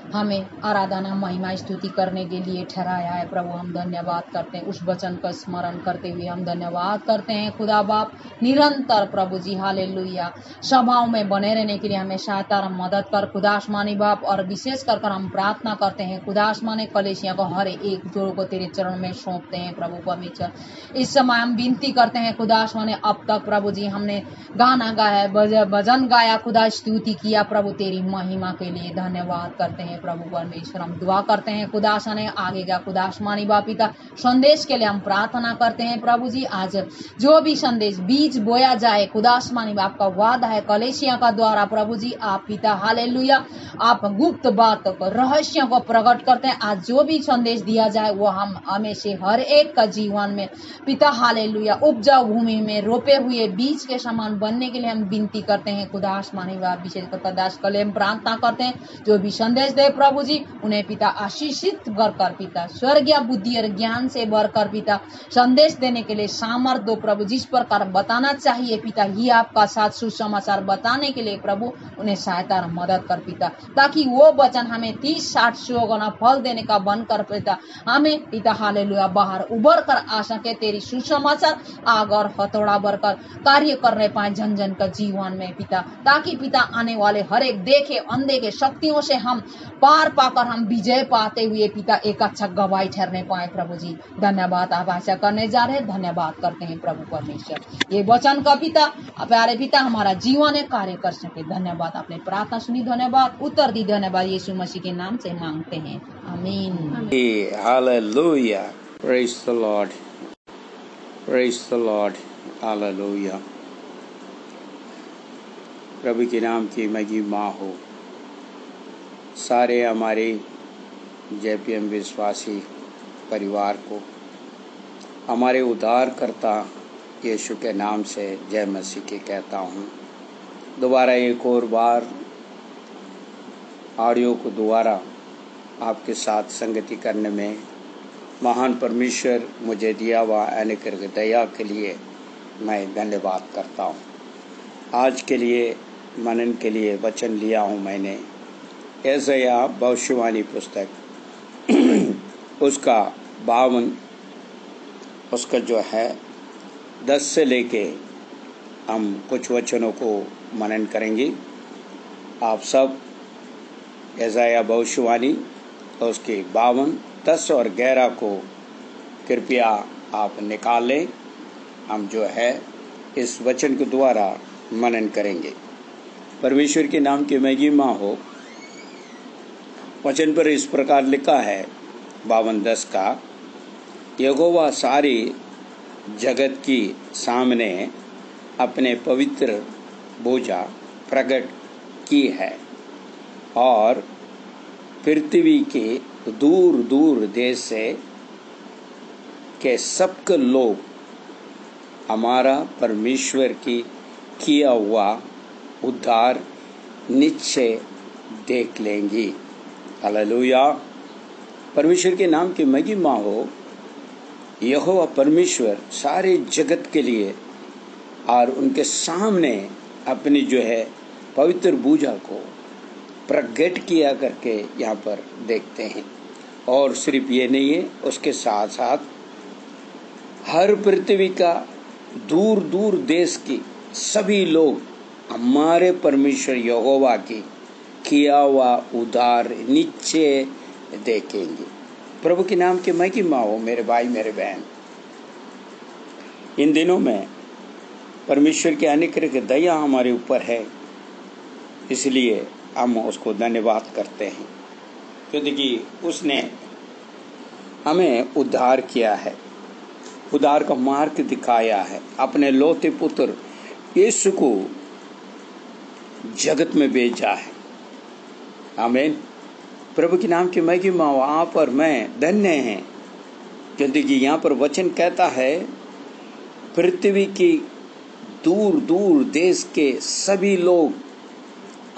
हमें आराधना महिमा स्तुति करने के लिए ठहराया है प्रभु। हम धन्यवाद करते हैं, उस वचन का स्मरण करते हुए हम धन्यवाद करते हैं खुदा बाप। निरंतर प्रभु जी हालेलुया सभाओं में बने रहने के लिए हमें सहायता और मदद कर खुदा आसमानी बाप। और विशेष कर हम प्रार्थना करते हैं खुदा आसमानी कलेसिया को हर एक जोड़ को तेरे चरण में सौंपते हैं प्रभु परमेश्वर। इस समय हम विनती करते हैं खुदा आसमानी, अब तक प्रभु जी हमने गाना गाया, भजन गाया, खुदा स्तुति किया प्रभु, तेरी महिमा के लिए धन्यवाद करते हैं प्रभु परमेश्वर। हम दुआ करते हैं खुदा आसमानी आगे का खुदा आसमानी बाप पिता संदेश के लिए हम प्रार्थना करते हैं प्रभु जी। आज जो भी संदेश बीज बोया जाए खुदा आसमानी बाप का वादा है कलेसिया का द्वारा प्रभु जी, आप पिता हालेलुया आप गुप्त बात को रहस्य को प्रकट करते हैं। आज जो भी संदेश दिया जाए वो हम हमें से हर एक का जीवन में पिता हालेलुया उपजाऊ भूमि में रोपे हुए बीज के समान बनने के लिए हम विनती करते हैं खुदा आसमानी बाप। विशेषकर दास के लिए हम प्रार्थना करते हैं, जो भी संदेश दे प्रभु जी उन्हें पिता आशीषित कर पिता, स्वर्गीय बुद्धि और ज्ञान से भरकर पिता संदेश देने के लिए सामर्थ दो प्रभु। जिस प्रकार बताना चाहिए पिता ही आपका साथ सुसमाचार बताने के लिए प्रभु उन्हें सहायता और मदद कर पिता, ताकि वो वचन हमें 30, 60, 100 गुना फल देने का बनकर पिता हमें पिता हालेलुया बाहर उभर कर आ सके। तेरी सुसमाचार आग और हथौड़ा भरकर कार्य करने पाए जन जन का जीवन में पिता, ताकि पिता आने वाले हर एक देखे अंधे के शक्तियों से हम पार पाकर हम विजय पाते हुए पिता एक अच्छा गवाही ठहरने पाए प्रभु जी। धन्यवाद आप ऐसा करने जा रहे हैं, धन्यवाद करते हैं प्रभु परमेश्वर। ये वचन का पिता प्यारे पिता हमारा जीवन है कार्य कर सके। धन्यवाद, आपने प्रार्थना सुनी, धन्यवाद उत्तर दी, धन्यवाद यीशु मसीह के नाम से मांगते हैं, आमीन। Hallelujah, praise the lord, praise the lord, hallelujah. प्रभु के नाम की महिमा हो। सारे हमारे JPM विश्वासी परिवार को हमारे उद्धारकर्ता यीशु के नाम से जय मसीह के कहता हूँ। दोबारा एक और बार ऑडियो को दोबारा आपके साथ संगति करने में महान परमेश्वर मुझे दिया हुआ अनुग्रह दया के लिए मैं धन्यवाद करता हूँ। आज के लिए मनन के लिए वचन लिया हूँ मैंने यशायाह भविष्यवाणी पुस्तक उसका 52 उसका जो है 10 से लेके हम कुछ वचनों को मनन करेंगे। आप सब यशायाह भविष्यवाणी उसके 52, 10 और 11 को कृपया आप निकाल लें। हम जो है इस वचन के द्वारा मनन करेंगे। परमेश्वर के नाम की महिमा हो। वचन पर इस प्रकार लिखा है 52:10 का, यहोवा सारी जगत की सामने अपने पवित्र भुजा प्रकट की है और पृथ्वी के दूर दूर देश से के सब लोग हमारा परमेश्वर की किया हुआ उद्धार निश्चय देख लेंगी। हालेलुया, परमेश्वर के नाम की महिमा हो। यहोवा परमेश्वर सारे जगत के लिए और उनके सामने अपनी जो है पवित्र भुजा को प्रकट किया करके यहाँ पर देखते हैं। और सिर्फ ये नहीं है, उसके साथ साथ हर पृथ्वी का दूर दूर देश के सभी लोग हमारे परमेश्वर यहोवा की किया हुआ उद्धार निश्चय देखेंगे। प्रभु के नाम की महिमा हो मेरे भाई मेरे बहन। इन दिनों में परमेश्वर की अनुग्रह की दया हमारे ऊपर है, इसलिए हम उसको धन्यवाद करते हैं, क्योंकि उसने हमें उद्धार किया है, उद्धार का मार्ग दिखाया है, अपने लौते पुत्र यीशु को जगत में भेजा है। आमीन। प्रभु के नाम की महिमा हो। आप और मैं धन्य हैं, क्योंकि यहाँ पर वचन कहता है पृथ्वी की दूर दूर देश के सभी लोग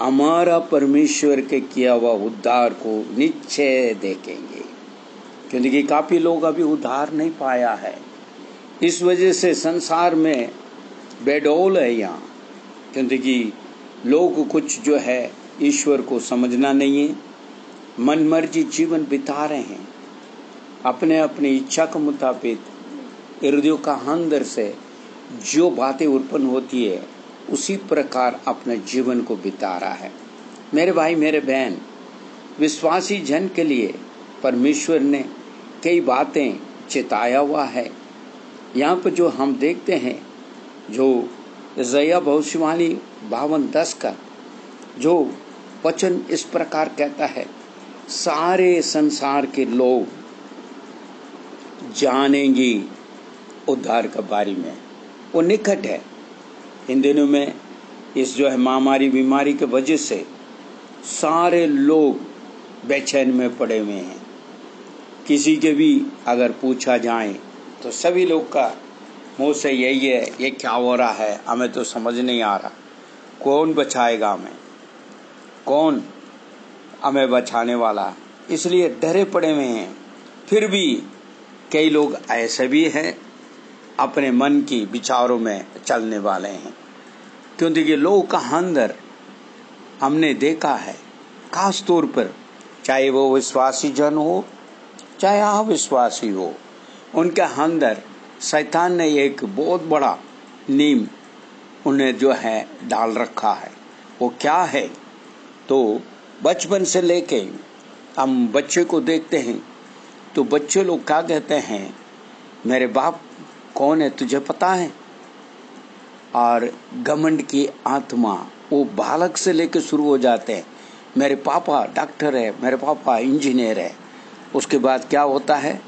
हमारा परमेश्वर के किया हुआ उद्धार को निश्चय देखेंगे, क्योंकि काफी लोग अभी उद्धार नहीं पाया है। इस वजह से संसार में बेडौल है यहाँ, क्योंकि लोग कुछ जो है ईश्वर को समझना नहीं है, मन मर्जी जीवन बिता रहे हैं, अपने अपनी इच्छा के मुताबिक हृदयों का अंदर से जो बातें उत्पन्न होती है उसी प्रकार अपने जीवन को बिता रहा है। मेरे भाई मेरे बहन, विश्वासी जन के लिए परमेश्वर ने कई बातें चेताया हुआ है। यहाँ पर जो हम देखते हैं, जो यशायाह भविष्यवाणी 52:10 का जो वचन इस प्रकार कहता है, सारे संसार के लोग जानेंगे उद्धार के बारे में, वो निकट है। इन दिनों में इस जो है महामारी बीमारी के वजह से सारे लोग बेचैन में पड़े हुए हैं। किसी के भी अगर पूछा जाए तो सभी लोग का मुंह से यही है, ये क्या हो रहा है, हमें तो समझ नहीं आ रहा, कौन बचाएगा हमें, कौन हमें बचाने वाला, इसलिए डरे पड़े हुए हैं। फिर भी कई लोग ऐसे भी हैं अपने मन की विचारों में चलने वाले हैं, क्योंकि लोग का अंदर हमने देखा है, खास तौर पर चाहे वो विश्वासी जन हो चाहे अविश्वासी हो, उनके अंदर शैतान ने एक बहुत बड़ा नीम उन्हें जो है डाल रखा है। वो क्या है, तो बचपन से लेके हम बच्चे को देखते हैं तो बच्चे लोग क्या कहते हैं, मेरे बाप कौन है तुझे पता है। और घमंड की आत्मा वो बालक से लेकर शुरू हो जाते हैं, मेरे पापा डॉक्टर है, मेरे पापा इंजीनियर है। उसके बाद क्या होता है,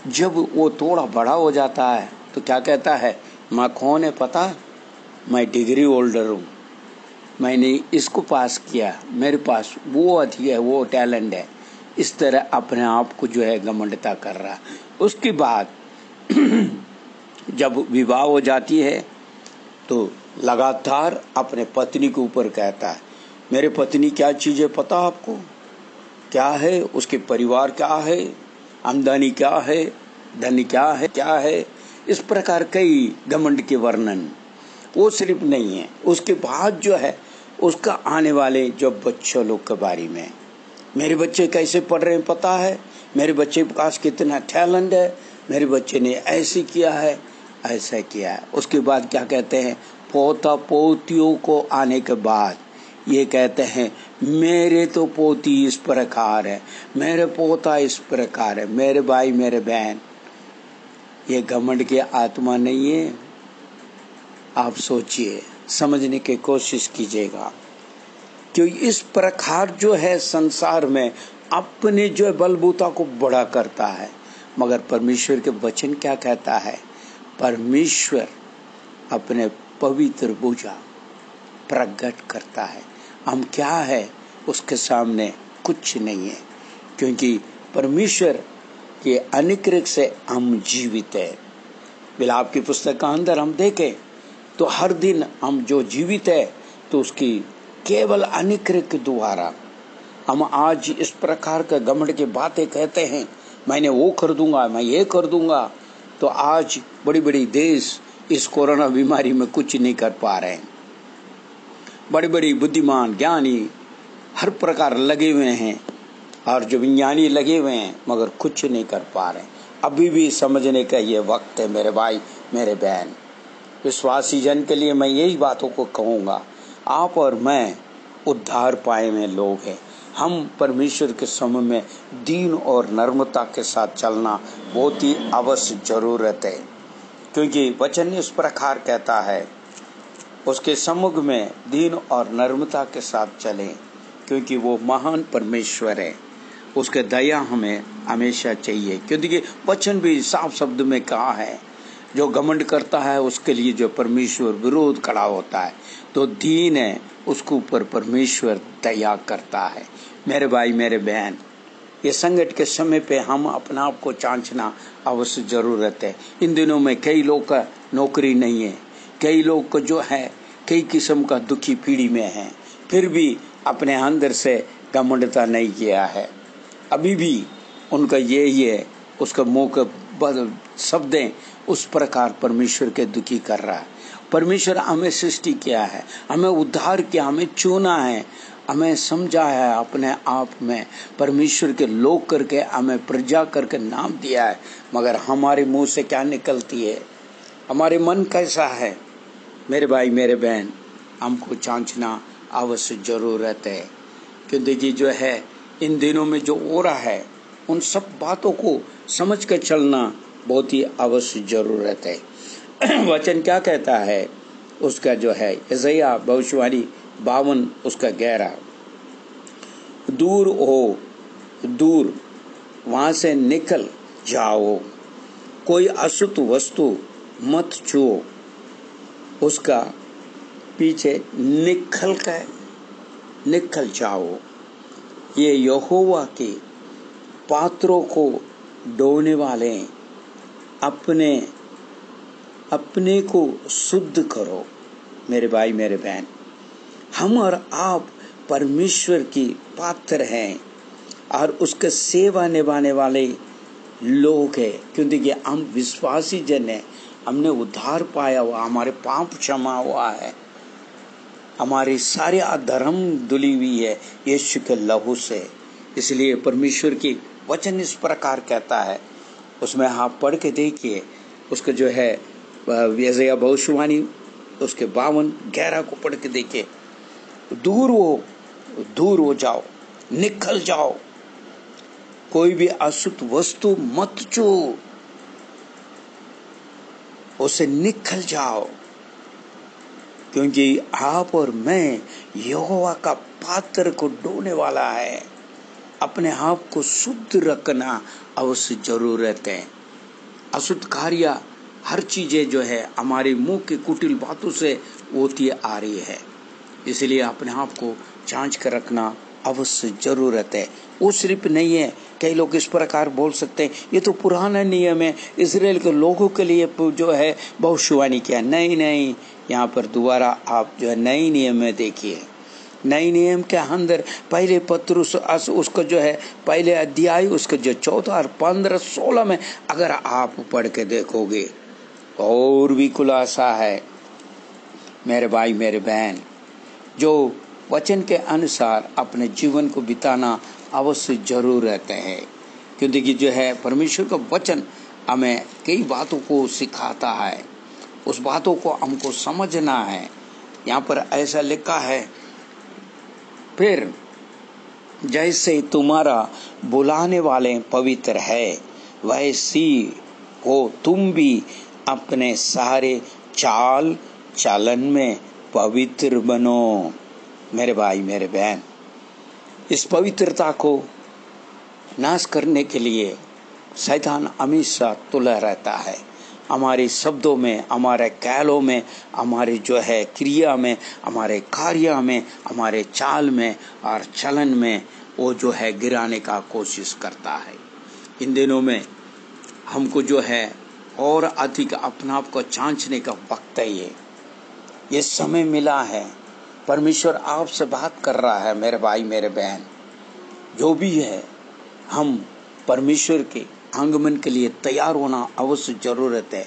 जब वो थोड़ा बड़ा हो जाता है तो क्या कहता है, माँ कौन है पता, मैं डिग्री होल्डर हूँ, मैंने इसको पास किया, मेरे पास वो अथी है, वो टैलेंट है। इस तरह अपने आप को जो है घमंडता कर रहा है। उसके बाद जब विवाह हो जाती है तो लगातार अपने पत्नी के ऊपर कहता है, मेरे पत्नी क्या चीज़ है पता आपको, क्या है, उसके परिवार क्या है, आमदनी क्या है, धन क्या है। इस प्रकार कई घमंड के वर्णन। वो सिर्फ नहीं है, उसके बाद जो है उसका आने वाले जो बच्चों लोग के बारे में, मेरे बच्चे कैसे पढ़ रहे हैं पता है, मेरे बच्चे के पास कितना टैलेंट है, मेरे बच्चे ने ऐसे किया है, ऐसा किया है। उसके बाद क्या कहते हैं, पोता पोतियों को आने के बाद ये कहते हैं, मेरे तो पोती इस प्रकार है, मेरे पोता इस प्रकार है। मेरे भाई मेरे बहन, ये घमंड की आत्मा नहीं है। आप सोचिए, समझने की कोशिश कीजिएगा, क्योंकि इस प्रकार जो है संसार में अपने जो बलबूता को बड़ा करता है, मगर परमेश्वर के वचन क्या कहता है, परमेश्वर अपने पवित्र भुजा प्रकट करता है। हम क्या है उसके सामने कुछ नहीं है, क्योंकि परमेश्वर के अनुग्रह से हम जीवित है। विलाप की पुस्तक का अंदर हम देखें तो हर दिन हम जो जीवित है तो उसकी केवल अनुग्रह के द्वारा। हम आज इस प्रकार का घमंड की बातें कहते हैं, मैंने वो कर दूंगा, मैं ये कर दूंगा, तो आज बड़ी बड़ी देश इस कोरोना बीमारी में कुछ नहीं कर पा रहे हैं। बड़ी बड़ी बुद्धिमान ज्ञानी हर प्रकार लगे हुए हैं और जो विज्ञानी लगे हुए हैं मगर कुछ नहीं कर पा रहे। अभी भी समझने का ये वक्त है मेरे भाई मेरे बहन। विश्वासी जन के लिए मैं यही बातों को कहूँगा, आप और मैं उद्धार पाए हुए लोग हैं। हम परमेश्वर के समय में दीन और नम्रता के साथ चलना बहुत ही अवश्य जरूरत है, क्योंकि वचन इस प्रकार कहता है, उसके सम्मुख में दीन और नम्रता के साथ चलें, क्योंकि वो महान परमेश्वर है। उसके दया हमें हमेशा चाहिए, क्योंकि वचन भी साफ शब्द में कहा है, जो घमंड करता है उसके लिए जो परमेश्वर विरोध खड़ा होता है। तो दीन है उसके ऊपर परमेश्वर दया करता है। मेरे भाई मेरे बहन, ये संकट के समय पे हम अपने आप को जांचना अवश्य जरूरत है। इन दिनों में कई लोग का नौकरी नहीं है, कई लोग को जो है कई किस्म का दुखी पीढ़ी में है, फिर भी अपने अंदर से घमंडता नहीं किया है। अभी भी उनका यही है, उसका मुंह के शब्दें उस प्रकार परमेश्वर के दुखी कर रहा है। परमेश्वर हमें सृष्टि किया है, हमें उद्धार किया, हमें चुना है, हमें समझा है अपने आप में परमेश्वर के लोग करके, हमें प्रजा करके नाम दिया है। मगर हमारे मुंह से क्या निकलती है, हमारे मन कैसा है, मेरे भाई मेरे बहन, हमको जांचना अवश्य जरूरत है। क्योंकि जो है इन दिनों में जो हो रहा है उन सब बातों को समझ कर चलना बहुत ही अवश्य जरूरत है। वचन क्या कहता है उसका जो है यशायाह भविष्यवाणी 52 उसका 11, दूर हो, दूर वहां से निकल जाओ, कोई अशुद्ध वस्तु मत छुओ, उसका पीछे निकल जाओ। ये यहोवा के पात्रों को ढोने वाले, अपने को शुद्ध करो। मेरे भाई मेरे बहन, हम और आप परमेश्वर की पात्र हैं और उसका सेवा निभाने वाले लोग हैं, क्योंकि हम विश्वासी जन हैं। हमने उद्धार पाया हुआ, हमारे पाप क्षमा हुआ है, हमारी सारी अधर्म धुली हुई है यीशु के लहू से। इसलिए परमेश्वर की वचन इस प्रकार कहता है, उसमें आप पढ़ के देखिए, उसका जो है यशायाह भविष्यवाणी उसके 52:11 को पढ़ के देखिए, दूर हो जाओ, निकल जाओ, कोई भी अशुद्ध वस्तु मत छुओ, उसे निकल जाओ, क्योंकि आप और मैं यहोवा का पात्र को ढोने वाला है। अपने आप को शुद्ध रखना अवश्य जरूरत है। अशुद्ध कार्य हर चीजें जो है हमारे मुंह की कुटिल बातों से होती आ रही है, इसलिए अपने आप को जांच कर रखना अवश्य जरूरत है। वो सिर्फ नहीं है, कई लोग इस प्रकार बोल सकते हैं ये तो पुराना नियम है, इजराइल के लोगों के लिए जो है भविष्यवाणी किया। नहीं, यहाँ पर दोबारा आप जो है नई नियम में देखिए। नई नियम के अंदर पहले पत्रुस उसका जो है पहले अध्याय उसका जो 14 और 15, 16 में अगर आप पढ़ के देखोगे और भी खुलासा है। मेरे भाई मेरे बहन, जो वचन के अनुसार अपने जीवन को बिताना अवश्य जरूरत है, क्योंकि जो है परमेश्वर का वचन हमें कई बातों को सिखाता है, उस बातों को हमको समझना है। यहाँ पर ऐसा लिखा है, फिर जैसे तुम्हारा बुलाने वाले पवित्र है वैसी हो तुम भी अपने सारे चाल चलन में पवित्र बनो। मेरे भाई मेरे बहन, इस पवित्रता को नाश करने के लिए शैतान हमेशा तुला रहता है। हमारे शब्दों में, हमारे ख्यालों में, हमारे जो है क्रिया में, हमारे कार्य में, हमारे चाल में और चलन में वो जो है गिराने का कोशिश करता है। इन दिनों में हमको जो है और अधिक अपने आप को जांचने का वक्त है। ये समय मिला है, परमेश्वर आपसे बात कर रहा है। मेरे भाई मेरे बहन, जो भी है हम परमेश्वर के आगमन के लिए तैयार होना अवश्य जरूरत है।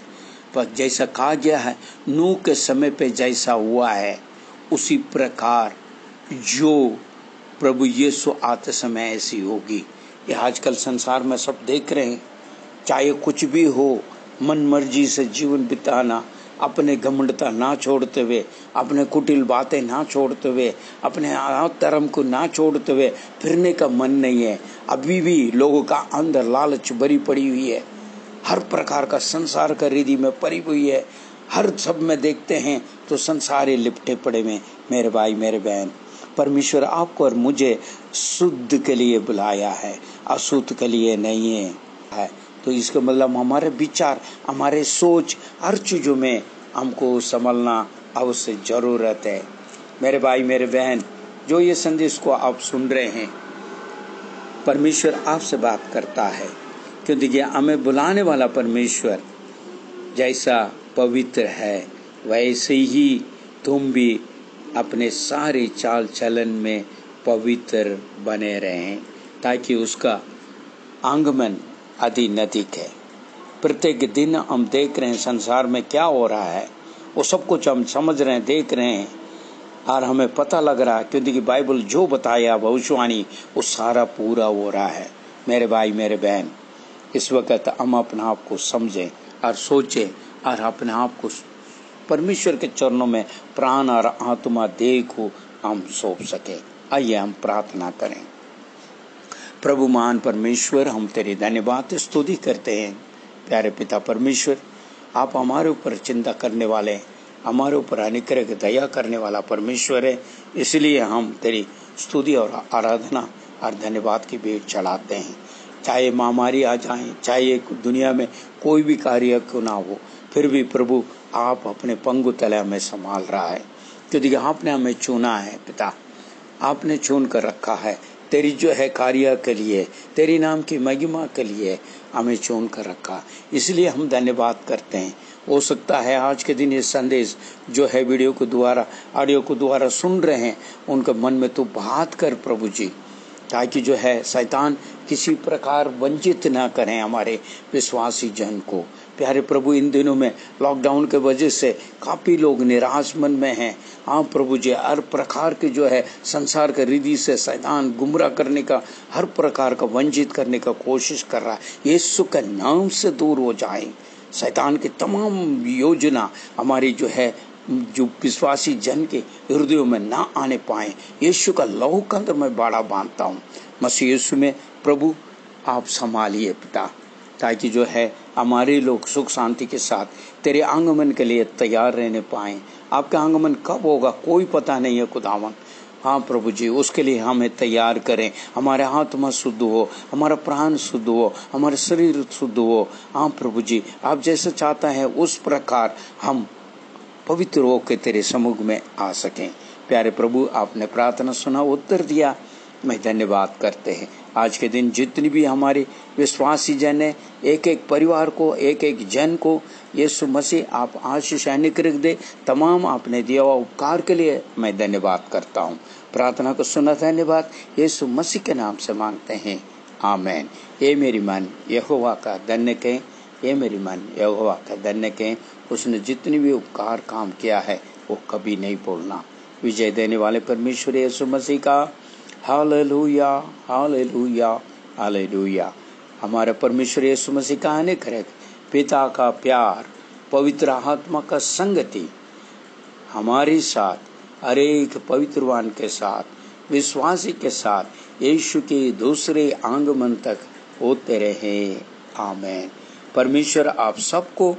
पर जैसा कहा गया है, नूह के समय पे जैसा हुआ है उसी प्रकार जो प्रभु यीशु आते समय ऐसी होगी। ये आजकल संसार में सब देख रहे हैं, चाहे कुछ भी हो, मन मर्जी से जीवन बिताना, अपने घमंडता ना छोड़ते हुए, अपने कुटिल बातें ना छोड़ते हुए, अपने धर्म को ना छोड़ते हुए फिरने का मन नहीं है। अभी भी लोगों का अंदर लालच भरी पड़ी हुई है, हर प्रकार का संसार का रिधि में पड़ी हुई है। हर सब में देखते हैं तो संसारी लिपटे पड़े में। मेरे भाई मेरे बहन, परमेश्वर आपको और मुझे शुद्ध के लिए बुलाया है, अशुद्ध के लिए नहीं है। तो इसका मतलब हमारे विचार, हमारे सोच, हर चीजों में हमको संभलना अवश्य जरूरत है। मेरे भाई मेरे बहन, जो ये संदेश को आप सुन रहे हैं, परमेश्वर आपसे बात करता है, क्योंकि देखिए हमें बुलाने वाला परमेश्वर जैसा पवित्र है वैसे ही तुम भी अपने सारे चाल चलन में पवित्र बने रहें, ताकि उसका आगमन अति नजदीक है। प्रत्येक दिन हम देख रहे हैं संसार में क्या हो रहा है, वो सब कुछ हम समझ रहे हैं, देख रहे हैं, और हमें पता लग रहा है, क्योंकि बाइबल जो बताया भविष्यवाणी वो सारा पूरा हो रहा है। मेरे भाई मेरे बहन, इस वक्त हम अपने आप को समझें और सोचें और अपने आप को परमेश्वर के चरणों में प्राण और आत्मा देह को हम सौंप सके। आइए हम प्रार्थना करें। प्रभु महान परमेश्वर, हम तेरी धन्यवाद स्तुति करते हैं। प्यारे पिता परमेश्वर, आप हमारे ऊपर चिंता करने वाले, हमारे ऊपर अनुग्रह की दया करने वाला परमेश्वर है, इसलिए हम तेरी स्तुति और आराधना और धन्यवाद की भेंट चढ़ाते हैं। चाहे महामारी आ जाए, चाहे दुनिया में कोई भी कार्य क्यों ना हो, फिर भी प्रभु आप अपने पंगु तले हमें संभाल रहा है, क्योंकि आपने हमें चुना है। पिता, आपने चुन कर रखा है तेरी जो है कार्य के लिए, तेरी नाम की महिमा के लिए हमें चुन कर रखा, इसलिए हम धन्यवाद करते हैं। हो सकता है आज के दिन ये संदेश जो है वीडियो को द्वारा, ऑडियो को द्वारा सुन रहे हैं, उनके मन में तो बात कर प्रभु जी, ताकि जो है शैतान किसी प्रकार वंचित ना करें हमारे विश्वासी जन को। प्यारे प्रभु, इन दिनों में लॉकडाउन के वजह से काफी लोग निराश मन में हैं। हाँ प्रभु जी, हर प्रकार के जो है संसार के रिधि से शैतान गुमराह करने का, हर प्रकार का वंचित करने का कोशिश कर रहा है। यीशु के नाम से दूर हो जाए, शैतान की तमाम योजना हमारी जो है जो विश्वासी जन के हृदयों में ना आने पाए। यीशु का लहू के अंदर मैं बाड़ा बांधता हूँ। मसीह यीशु में प्रभु आप संभालिए पिता, ताकि जो है हमारे लोग सुख शांति के साथ तेरे आगमन के लिए तैयार रहने पाएं। आपका आगमन कब होगा कोई पता नहीं है खुदावन। हाँ प्रभु जी, उसके लिए हमें तैयार करें। हमारे आत्मा शुद्ध हो, हमारा प्राण शुद्ध हो, हमारा शरीर शुद्ध हो। हाँ प्रभु जी, आप जैसे चाहता है उस प्रकार हम पवित्र होकर तेरे सम्मुख में आ सकें। प्यारे प्रभु, आपने प्रार्थना सुना, उत्तर दिया, मैं धन्यवाद करते हैं। आज के दिन जितनी भी हमारे विश्वासी जन है, एक एक परिवार को, एक एक जन को यीशु मसीह आप आशीष अनुग्रह दे। तमाम आपने दिया हुआ उपकार के लिए मैं धन्यवाद करता हूँ। प्रार्थना को सुना, धन्यवाद यीशु मसीह के नाम से मांगते हैं, आमेन। ये मेरी मन यहोवा का धन्य कहें, ये मेरी मन यहोवा का धन्य कहें। उसने जितनी भी उपकार काम किया है वो कभी नहीं भूलना। विजय देने वाले परमेश्वर यीशु मसीह का हालेलुया, हालेलुया, हालेलुया। हमारा परमेश्वर यीशु मसीह का अनुग्रह, पिता का प्यार, पवित्र आत्मा का संगति हमारे साथ, हर एक पवित्रवान के साथ, विश्वासी के साथ यीशु के दूसरे आगमन तक होते रहे, आमेन। परमेश्वर आप सबको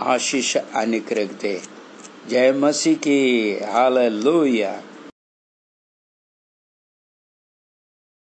आशीष अनुग्रह दे। जय मसीह की, हालेलुया।